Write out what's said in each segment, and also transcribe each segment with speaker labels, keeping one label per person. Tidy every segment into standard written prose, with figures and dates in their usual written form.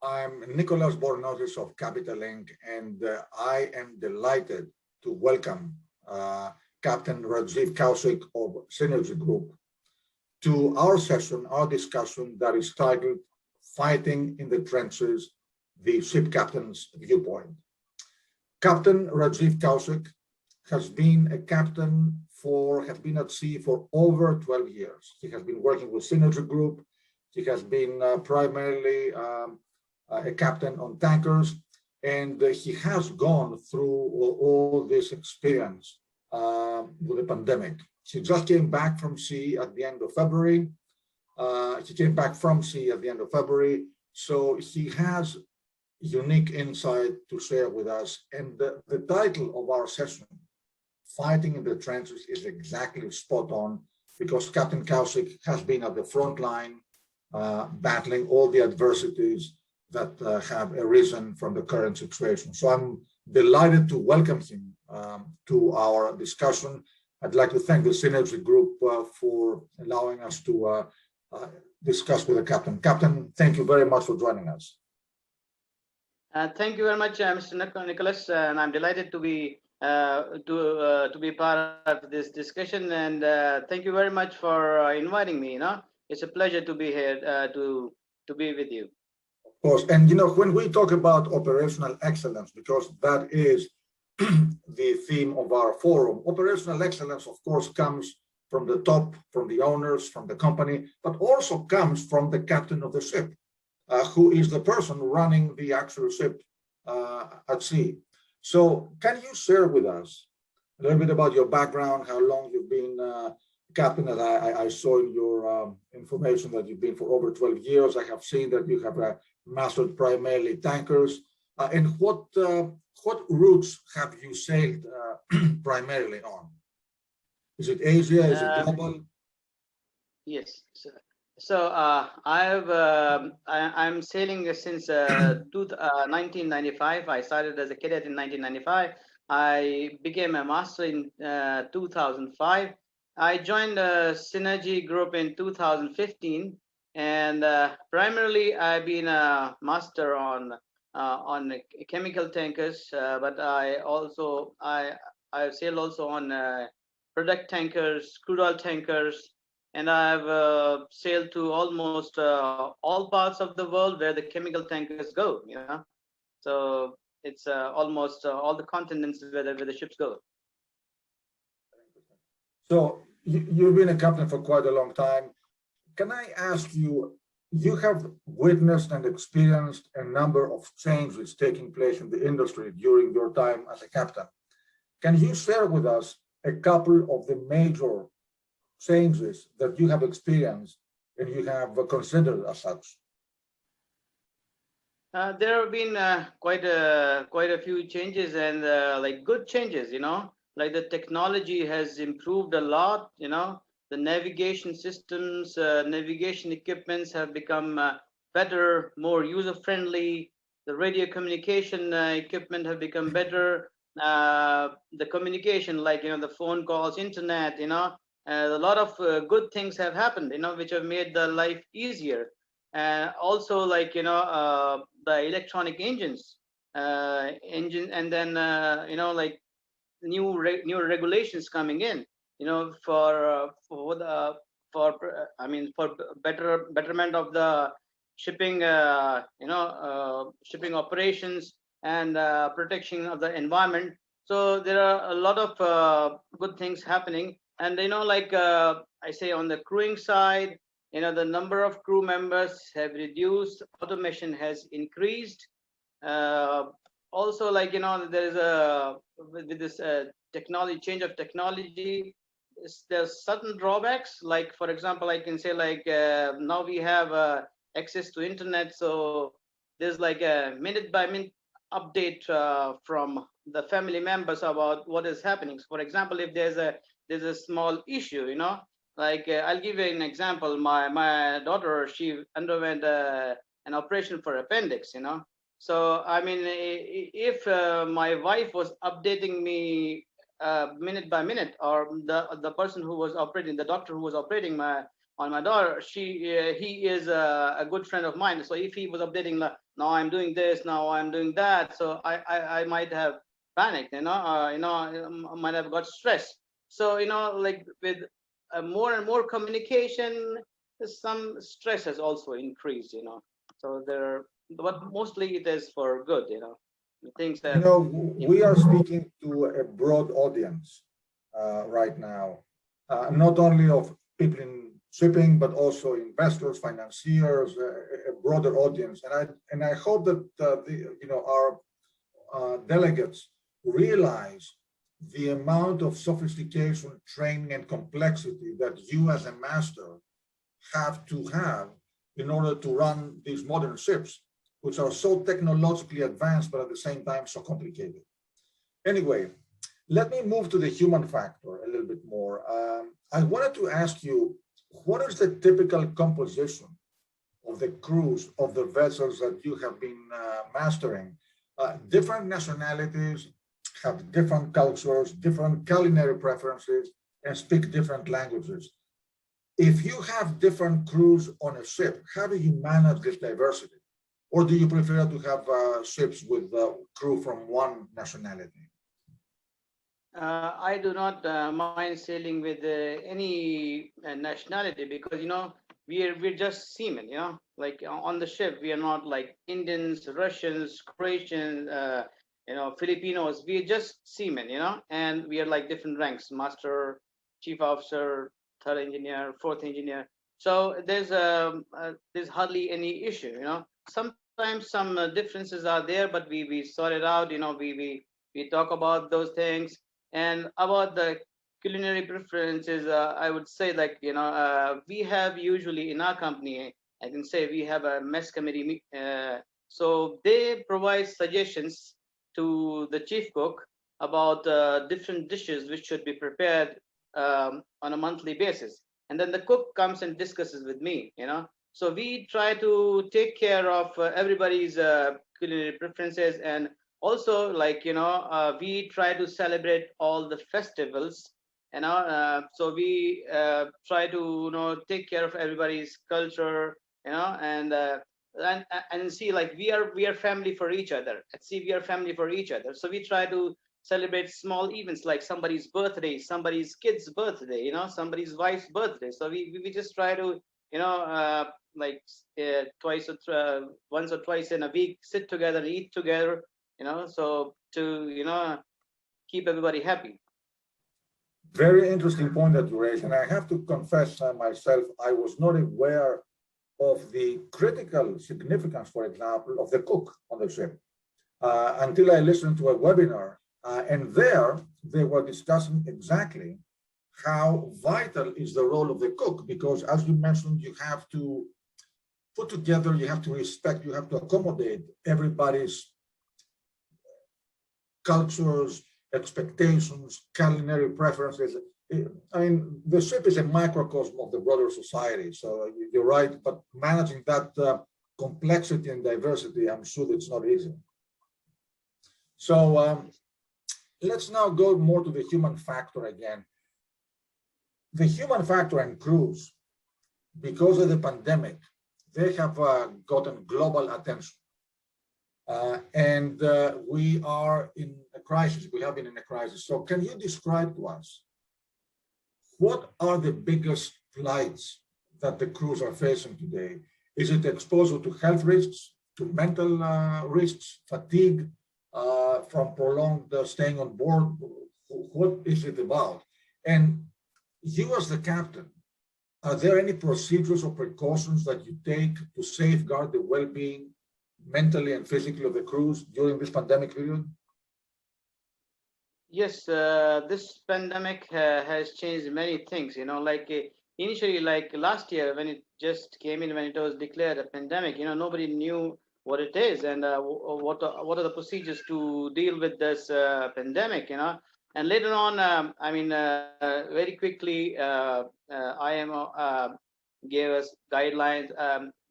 Speaker 1: I'm Nicolas Bornozis of Capital Inc., and I am delighted to welcome Captain Rajeev Kaushik of Synergy Group to our session, our discussion that is titled Fighting in the Trenches, the Ship Captain's Viewpoint. Captain Rajeev Kaushik has been a captain has been at sea for over 12 years. He has been working with Synergy Group. He has been primarily a captain on tankers, and he has gone through all this experience with the pandemic. He just came back from sea at the end of February. So he has unique insight to share with us. And the title of our session, Fighting in the Trenches, is exactly spot on because Captain Kaushik has been at the front line battling all the adversities that have arisen from the current situation. So I'm delighted to welcome him to our discussion. I'd like to thank the Synergy Group for allowing us to discuss with the captain. Captain, thank you very much for joining us.
Speaker 2: Thank you very much, Mr. Nicolas, and I'm delighted to be part of this discussion. And thank you very much for inviting me. It's a pleasure to be here to be with you.
Speaker 1: Of course, and when we talk about operational excellence, because that is the theme of our forum, operational excellence, of course, comes from the top, from the owners, from the company, but also comes from the captain of the ship, who is the person running the actual ship at sea. So can you share with us a little bit about your background, how long you've been captain? And I saw in your information that you've been for over 12 years. I have seen that you have mastered primarily tankers. And what routes have you sailed primarily on? Is it Asia? Is it global?
Speaker 2: Yes. So I'm sailing since 1995. I started as a cadet in 1995. I became a master in 2005. I joined Synergy Group in 2015, and primarily I've been a master on chemical tankers, but I've sailed also on product tankers, crude oil tankers. And I've sailed to almost all parts of the world where the chemical tankers go. So it's almost all the continents where the ships go.
Speaker 1: So you've been a captain for quite a long time. Can I ask you? You have witnessed and experienced a number of changes taking place in the industry during your time as a captain. Can you share with us a couple of the major changes that you have experienced and you have considered as such?
Speaker 2: There have been quite a few changes, and like good changes. Like the technology has improved a lot. The navigation systems, navigation equipments have become better, more user friendly. The radio communication equipment have become better. The communication, like the phone calls, internet, a lot of good things have happened, which have made the life easier. And also, like the electronic engines, and then like new regulations coming in, for betterment of the shipping, shipping operations and protection of the environment. So there are a lot of good things happening. And like I say, on the crewing side, the number of crew members have reduced, automation has increased. Also, like there is with this change of technology, there's certain drawbacks. Like, for example, I can say, like now we have access to internet, so there's like a minute by minute update from the family members about what is happening. So for example, if there's a small issue, like I'll give you an example. My daughter, she underwent an operation for appendix. So I mean, if my wife was updating me minute by minute, or the person who was operating, the doctor who was operating on my daughter. He is a good friend of mine. So if he was updating, like, now I'm doing this, now I'm doing that, so I might have panicked, might have got stressed. So like with more and more communication, some stress has also increased. So there, but mostly it is for good. Things
Speaker 1: You
Speaker 2: have
Speaker 1: know, we are
Speaker 2: improved.
Speaker 1: speaking to a broad audience right now, not only of people in shipping, but also investors, financiers, a broader audience. And I hope that our delegates realize the amount of sophistication, training, and complexity that you as a master have to have in order to run these modern ships, which are so technologically advanced, but at the same time so complicated. Anyway, let me move to the human factor a little bit more. I wanted to ask you, what is the typical composition of the crews of the vessels that you have been mastering? Different nationalities have different cultures, different culinary preferences, and speak different languages. If you have different crews on a ship, how do you manage this diversity? Or do you prefer to have ships with crew from one nationality?
Speaker 2: I do not mind sailing with any nationality, because we're just seamen. Like on the ship, we are not like Indians, Russians, Croatians, Filipinos. We're just seamen. And we are like different ranks: master, chief officer, third engineer, fourth engineer. So there's hardly any issue. Sometimes some differences are there, but we sort it out. We talk about those things. And about the culinary preferences, I would say, like, we have usually in our company, I can say we have a mess committee. So they provide suggestions to the chief cook about different dishes which should be prepared on a monthly basis. And then the cook comes and discusses with me. So we try to take care of everybody's culinary preferences. And also, like, we try to celebrate all the festivals. So we try to take care of everybody's culture. And and see, like, we are family for each other. At sea, we are family for each other. So we try to celebrate small events, like somebody's birthday, somebody's kid's birthday, somebody's wife's birthday. So we just try to like once or twice in a week, sit together, eat together, so to keep everybody happy.
Speaker 1: Very interesting point that you raised. And I have to confess myself, I was not aware of the critical significance, for example, of the cook on the ship until I listened to a webinar. And there they were discussing exactly how vital is the role of the cook, because as you mentioned, you have to put together, you have to respect, you have to accommodate everybody's cultures, expectations, culinary preferences. I mean, the ship is a microcosm of the broader society. So you're right, but managing that complexity and diversity, I'm sure it's not easy. So let's now go more to the human factor again. The human factor and crews, because of the pandemic, they have gotten global attention. And we are in a crisis. We have been in a crisis. So can you describe to us what are the biggest plights that the crews are facing today? Is it exposure to health risks, to mental risks, fatigue from prolonged staying on board? What is it about? And you as the captain, are there any procedures or precautions that you take to safeguard the well-being mentally and physically of the crews during this pandemic period?
Speaker 2: Yes, this pandemic has changed many things. Like initially, like last year when it just came in, when it was declared a pandemic, nobody knew what it is and what are the procedures to deal with this pandemic. And later on, I mean, very quickly, IMO gave us guidelines.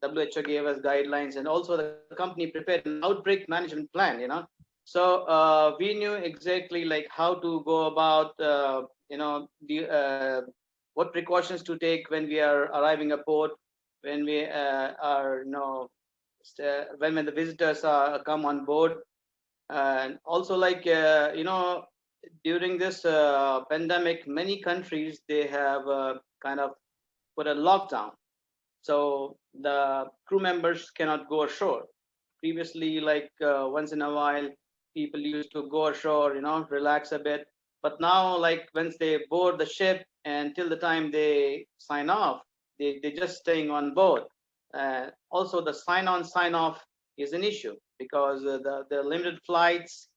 Speaker 2: WHO gave us guidelines, and also the company prepared an outbreak management plan. So we knew exactly like how to go about, what precautions to take when we are arriving at port, when we are, when the visitors come on board. And also, like, during this pandemic, many countries, they have kind of put a lockdown. So the crew members cannot go ashore. Previously, like once in a while, people used to go ashore, relax a bit. But now, like once they board the ship and till the time they sign off, they're just staying on board. Also, the sign on, sign off is an issue because the limited flights,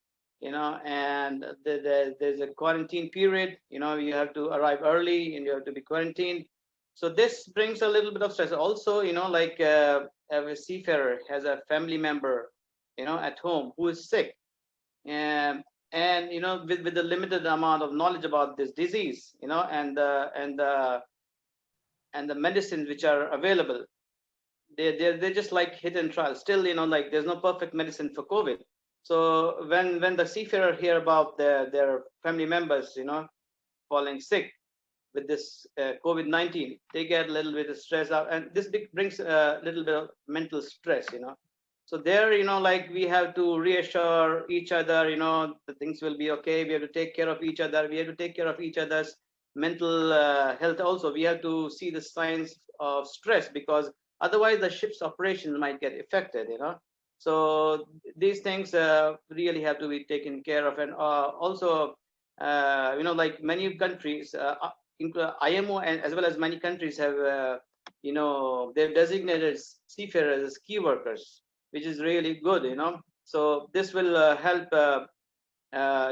Speaker 2: and there's a quarantine period. You have to arrive early and you have to be quarantined. So this brings a little bit of stress. Also, like a seafarer has a family member, at home who is sick, and with the limited amount of knowledge about this disease, and the medicines which are available, they're just like hit and trial. Still, like there's no perfect medicine for COVID. So when the seafarer hear about their family members, falling sick with this COVID-19, they get a little bit of stress out, and this brings a little bit of mental stress. So there, like we have to reassure each other, the things will be okay. We have to take care of each other. We have to take care of each other's mental health. Also, we have to see the signs of stress because otherwise the ship's operations might get affected. So these things really have to be taken care of, and also, like many countries, IMO and as well as many countries have, they've designated seafarers as key workers, which is really good. So this will help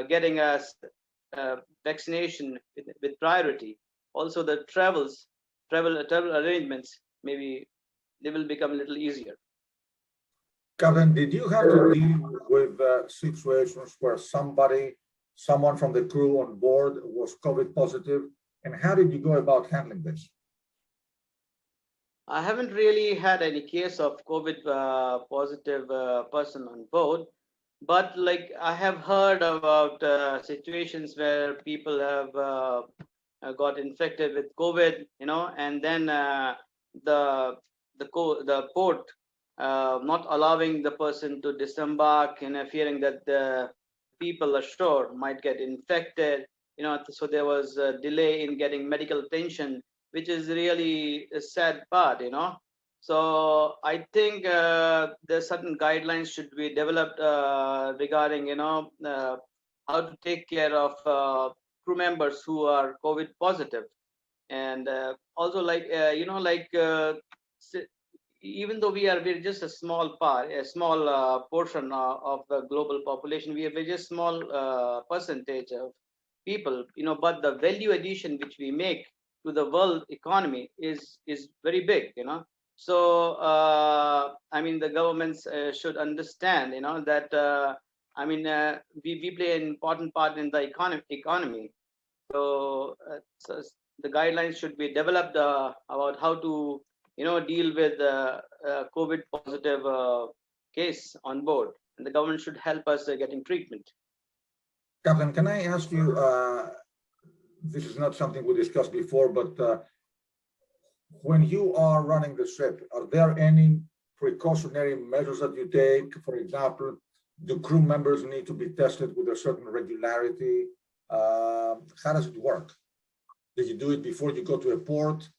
Speaker 2: getting us vaccination with priority. Also, the travel arrangements, maybe they will become a little easier.
Speaker 1: Captain, did you have to deal with situations where someone from the crew on board was COVID positive? And how did you go about handling this?
Speaker 2: I haven't really had any case of COVID positive person on board, but like I have heard about situations where people have got infected with COVID, and then the port not allowing the person to disembark, fearing that the people ashore might get infected, so there was a delay in getting medical attention, which is really a sad part. So I think there's certain guidelines should be developed regarding, how to take care of crew members who are COVID positive. And also, like, even though we're just a small portion of the global population, we're just small percentage of people, but the value addition which we make to the world economy is very big. So I mean, the governments should understand, that we play an important part in the economy. So, the guidelines should be developed about how to deal with COVID positive case on board, and the government should help us getting treatment.
Speaker 1: Captain, can I ask you, this is not something we discussed before, but when you are running the ship, are there any precautionary measures that you take? For example, do crew members need to be tested with a certain regularity? How does it work? Do you do it before you go to a port?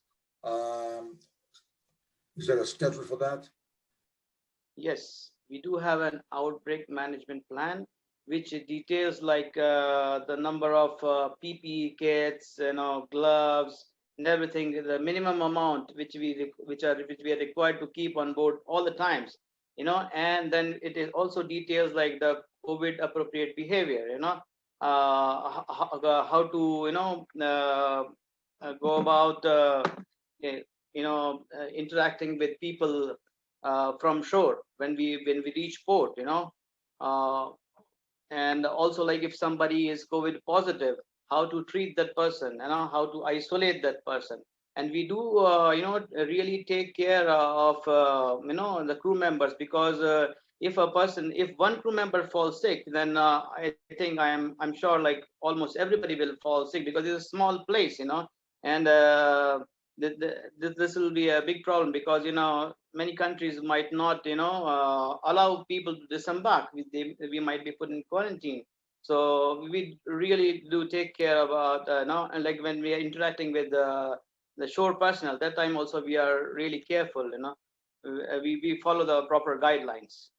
Speaker 1: Is there a schedule for that?
Speaker 2: Yes, we do have an outbreak management plan, which details like the number of PPE kits, gloves, and everything. The minimum amount which we are required to keep on board all the times, and then it is also details like the COVID appropriate behavior, how to go about interacting with people from shore when we reach port, and also like if somebody is COVID positive, how to treat that person, how to isolate that person. And we do really take care of the crew members, because if one crew member falls sick, then I think I'm sure like almost everybody will fall sick, because it's a small place, And this will be a big problem, because many countries might not allow people to disembark. We might be put in quarantine. So we really do take care about and like when we are interacting with the shore personnel, that time also we are really careful. We follow the proper guidelines.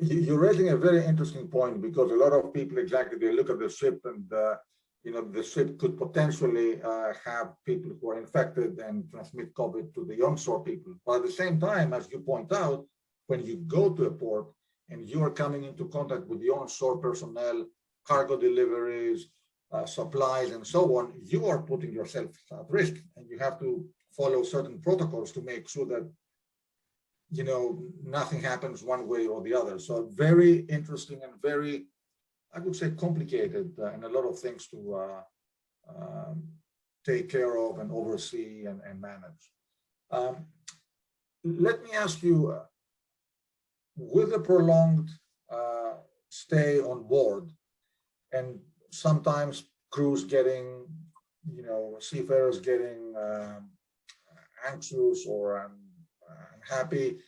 Speaker 1: You're raising a very interesting point, because a lot of people, exactly, they look at the ship and the ship could potentially have people who are infected and transmit COVID to the onshore people. But at the same time, as you point out, when you go to a port and you are coming into contact with the onshore personnel, cargo deliveries, supplies, and so on, you are putting yourself at risk, and you have to follow certain protocols to make sure that nothing happens one way or the other. So very interesting and very, I would say, complicated, and a lot of things to take care of and oversee and manage. Let me ask you, with a prolonged stay on board, and sometimes crews getting, seafarers getting anxious or unhappy,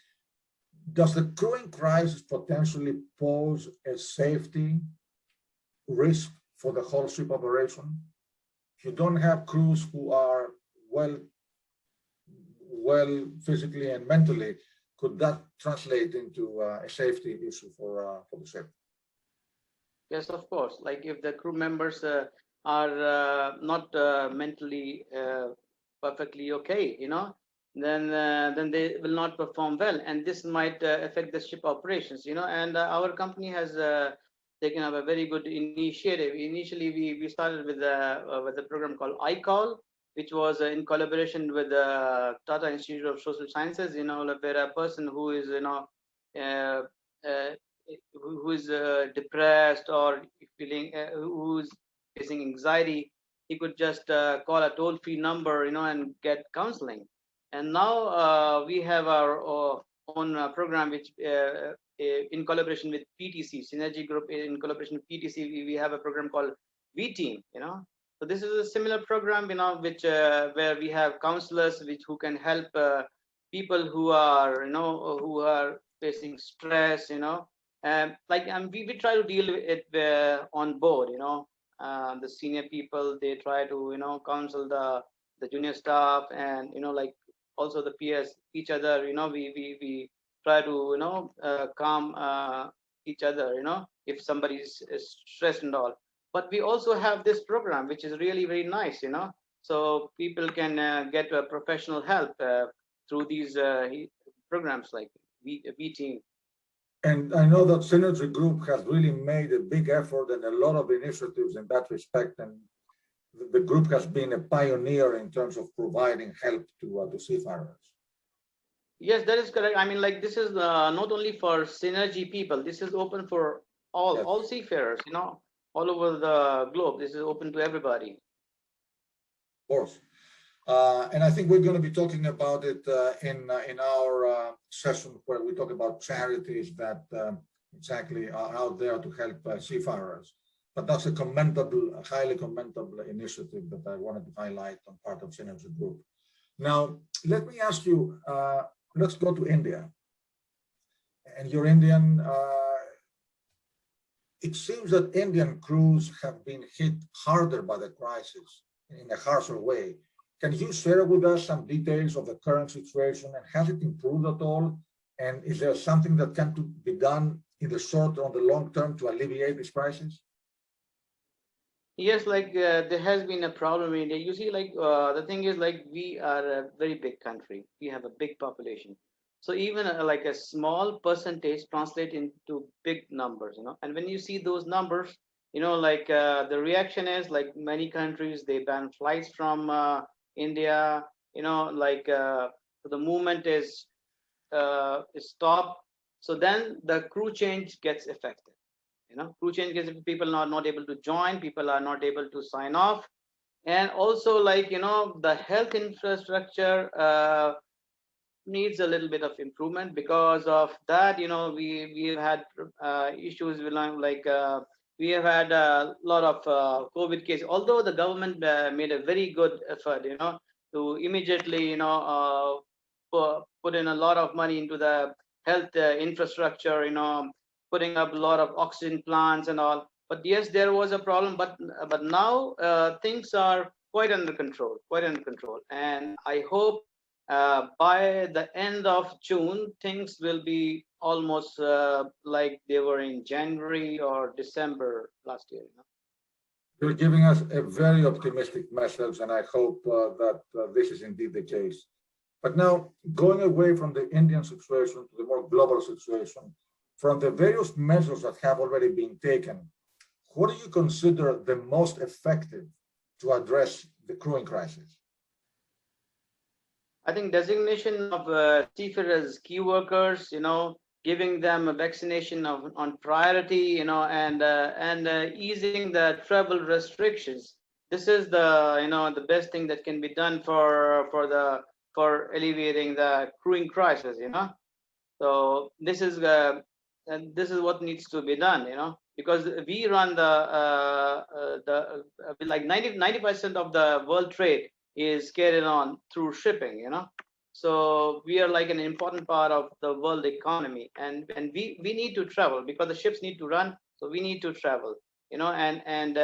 Speaker 1: does the crewing crisis potentially pose a safety risk for the whole ship operation? If you don't have crews who are well physically and mentally, could that translate into a safety issue for the ship?
Speaker 2: Yes, of course. Like if the crew members are not mentally perfectly okay, then they will not perform well, and this might affect the ship operations. And our company has taken up a very good initiative. Initially, we started with a program called iCall, which was in collaboration with the Tata Institute of Social Sciences. Where a person who is uh, uh, who is depressed or feeling who's facing anxiety, he could just call a toll-free number, and get counseling. And now we have our own program, which in collaboration with PTC, Synergy Group, in collaboration with PTC, we have a program called V Team. So this is a similar program, which where we have counselors who can help people who are facing stress, we try to deal with it on board. The senior people, they try to counsel the junior staff, and also the peers, each other. We try to calm each other. If somebody is stressed and all. But we also have this program, which is really very nice. So people can get professional help through these programs like V Team.
Speaker 1: And I know that Synergy Group has really made a big effort and a lot of initiatives in that respect. And the group has been a pioneer in terms of providing help to seafarers.
Speaker 2: Yes, that is correct. I mean, like, this is not only for Synergy people. This is open for all seafarers, all over the globe. This is open to everybody.
Speaker 1: Of course. And I think we're going to be talking about it in our session where we talk about charities that exactly are out there to help seafarers. But that's a commendable, highly commendable initiative that I wanted to highlight on part of Synergy Group. Now, let me ask you, let's go to India. And you're Indian. It seems that Indian crews have been hit harder by the crisis in a harsher way. Can you share with us some details of the current situation, and has it improved at all? And is there something that can be done in the short or the long term to alleviate this crisis?
Speaker 2: Yes, there has been a problem in India. You see, the thing is, we are a very big country. We have a big population. So even like a small percentage translate into big numbers, And when you see those numbers, the reaction is like many countries, they ban flights from India, so the movement is stopped. So then the crew change gets affected. Crew change gets, people are not able to join, people are not able to sign off, and also the health infrastructure needs a little bit of improvement. Because of that, we've had issues with we have had a lot of COVID cases. Although the government made a very good effort, to immediately, put in a lot of money into the health infrastructure, putting up a lot of oxygen plants and all. But yes, there was a problem. But now things are quite under control, quite under control. And I hope by the end of June, things will be almost like they were in January or December last year.
Speaker 1: You're giving us a very optimistic message, and I hope that this is indeed the case. But now, going away from the Indian situation to the more global situation, from the various measures that have already been taken, what do you consider the most effective to address the crewing crisis?
Speaker 2: I think designation of seafarers as key workers, giving them a vaccination on priority, and easing the travel restrictions. This is the best thing that can be done for alleviating the crewing crisis. So this is what needs to be done. Because we run like 90% of the world trade is carried on through shipping. So we are like an important part of the world economy, and we need to travel because the ships need to run, so we need to travel. And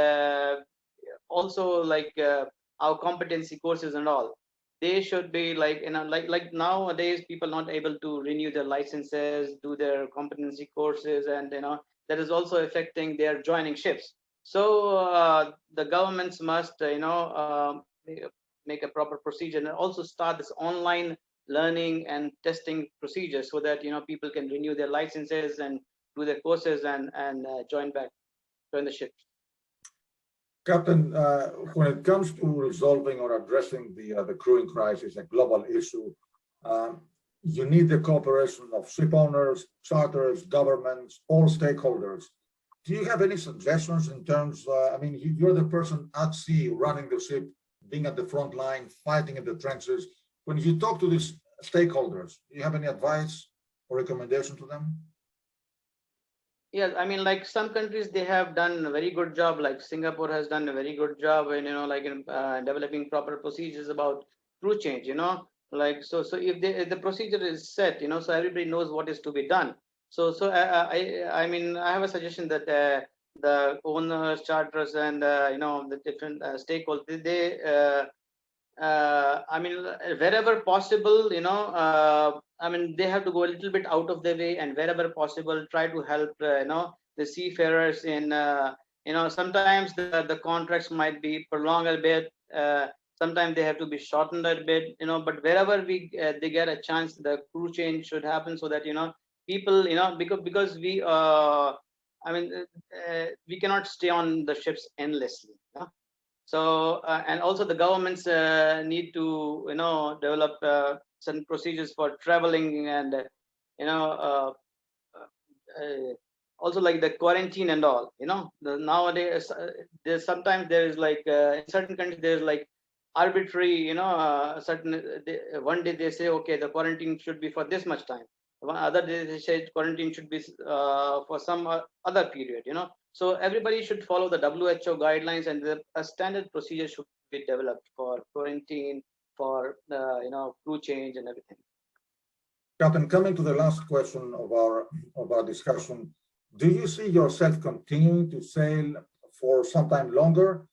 Speaker 2: also like our competency courses and all, they should be like like nowadays people not able to renew their licenses, do their competency courses, and that is also affecting their joining ships. So the governments must make a proper procedure and also start this online learning and testing procedures so that people can renew their licenses and do their courses and join the ships.
Speaker 1: Captain, when it comes to resolving or addressing the crewing crisis, a global issue, you need the cooperation of ship owners, charters, governments, all stakeholders. Do you have any suggestions in terms, you're the person at sea running the ship, being at the front line, fighting in the trenches. When you talk to these stakeholders, do you have any advice or recommendation to them?
Speaker 2: Yes, like some countries, they have done a very good job. Like Singapore has done a very good job, in like in developing proper procedures about crew change. Like so if the procedure is set, so everybody knows what is to be done. So I have a suggestion that the owners, charters, and the different stakeholders, wherever possible, they have to go a little bit out of their way, and wherever possible, try to help, the seafarers in, sometimes the contracts might be prolonged a bit. Sometimes they have to be shortened a bit, but wherever they get a chance, the crew change should happen so that, people, because we cannot stay on the ships endlessly. So and also the governments need to develop certain procedures for traveling, and also like the quarantine and all. Nowadays there's sometimes there is like in certain countries there's like arbitrary, one day they say okay, the quarantine should be for this much time. One other day they say quarantine should be for some other period. So everybody should follow the WHO guidelines, and a standard procedure should be developed for quarantine, for crew change and everything.
Speaker 1: Captain, coming to the last question of our discussion, do you see yourself continuing to sail for some time longer?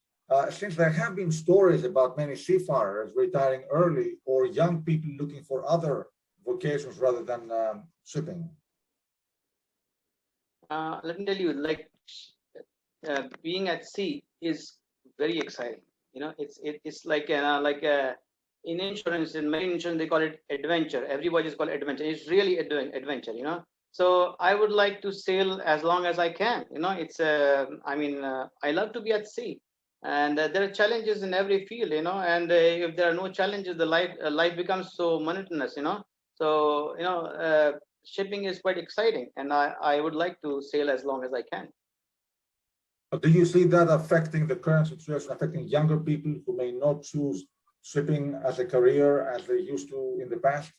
Speaker 1: Since there have been stories about many seafarers retiring early, or young people looking for other vocations rather than shipping.
Speaker 2: Let me tell you, like being at sea is very exciting. It's like in insurance, in marine insurance, they call it adventure. Everybody is called adventure. It's really adventure. So I would like to sail as long as I can. It's I love to be at sea, and there are challenges in every field. And if there are no challenges, the life becomes so monotonous. So shipping is quite exciting, and I would like to sail as long as I can.
Speaker 1: Do you see that affecting the current situation, affecting younger people who may not choose shipping as a career as they used to in the past?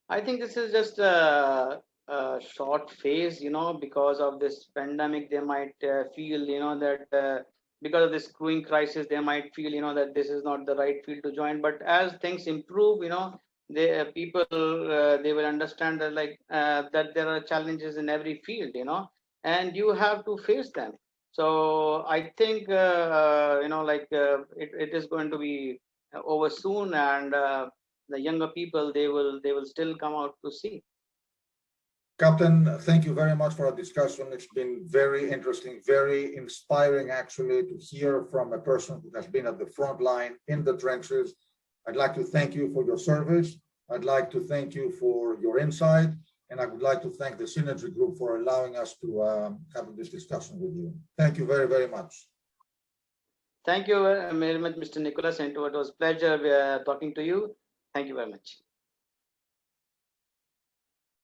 Speaker 2: I think this is just short phase, because of this pandemic. They might feel, that because of this crewing crisis, they might feel, that this is not the right field to join. But as things improve, people they will understand that, like, that there are challenges in every field, and you have to face them. So I think, it is going to be over soon, and the younger people, they will still come out to see.
Speaker 1: Captain, thank you very much for our discussion. It's been very interesting, very inspiring, actually, to hear from a person who has been at the front line in the trenches. I'd like to thank you for your service. I'd like to thank you for your insight. And I would like to thank the Synergy Group for allowing us to have this discussion with you. Thank you very, very much.
Speaker 2: Thank you very much, Mr. Nicolas, and it was a pleasure talking to you. Thank you very much.